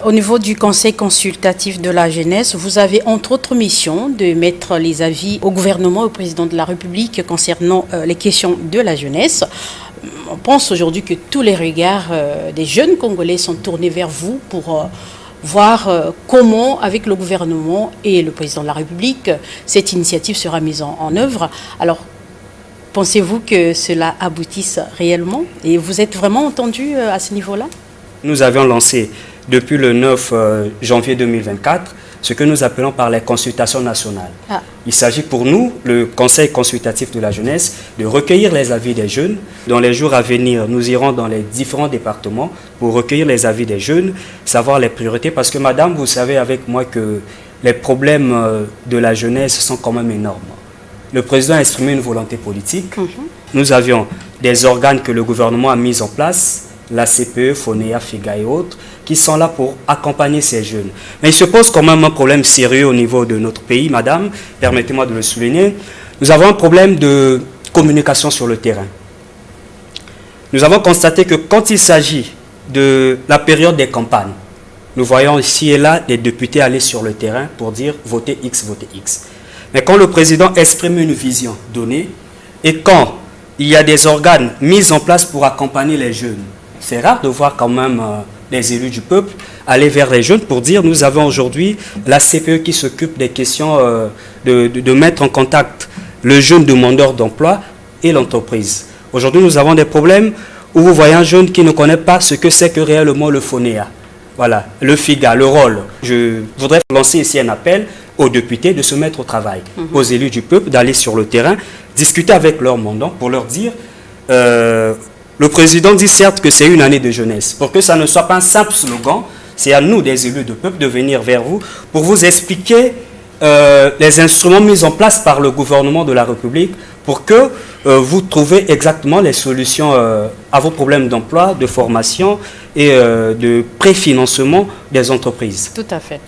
Au niveau du Conseil consultatif de la jeunesse, vous avez entre autres mission de mettre les avis au gouvernement et au président de la République concernant les questions de la jeunesse. On pense aujourd'hui que tous les regards des jeunes Congolais sont tournés vers vous pour voir comment, avec le gouvernement et le président de la République, cette initiative sera mise en œuvre. Alors, pensez-vous que cela aboutisse réellement? Et vous êtes vraiment entendu à ce niveau-là? Nous avions lancé depuis le 9 janvier 2024 ce que nous appelons par les consultations nationales. Il s'agit pour nous, le Conseil consultatif de la jeunesse, de recueillir les avis des jeunes. Dans les jours à venir, nous irons dans les différents départements pour recueillir les avis des jeunes, savoir les priorités. Parce que madame, vous savez avec moi que les problèmes de la jeunesse sont quand même énormes. Le président a exprimé une volonté politique. Nous avions des organes que le gouvernement a mis en place, la CPE, FONEA, FIGA et autres, qui sont là pour accompagner ces jeunes. Mais il se pose quand même un problème sérieux au niveau de notre pays, madame, permettez-moi de le souligner. Nous avons un problème de communication sur le terrain. Nous avons constaté que quand il s'agit de la période des campagnes, nous voyons ici et là des députés aller sur le terrain pour dire « votez X, votez X ». Mais quand le président exprime une vision donnée et quand il y a des organes mis en place pour accompagner les jeunes, c'est rare de voir quand même les élus du peuple aller vers les jeunes pour dire nous avons aujourd'hui la CPE qui s'occupe des questions de mettre en contact le jeune demandeur d'emploi et l'entreprise. Aujourd'hui, nous avons des problèmes où vous voyez un jeune qui ne connaît pas ce que c'est que réellement le FONEA. Voilà, le FIGA, le rôle. Je voudrais lancer ici un appel aux députés de se mettre au travail, aux élus du peuple d'aller sur le terrain, discuter avec leurs mandants pour leur dire le président dit certes que c'est une année de jeunesse. Pour que ça ne soit pas un simple slogan, c'est à nous, des élus de peuple, de venir vers vous pour vous expliquer les instruments mis en place par le gouvernement de la République pour que vous trouviez exactement les solutions à vos problèmes d'emploi, de formation et de préfinancement des entreprises. Tout à fait.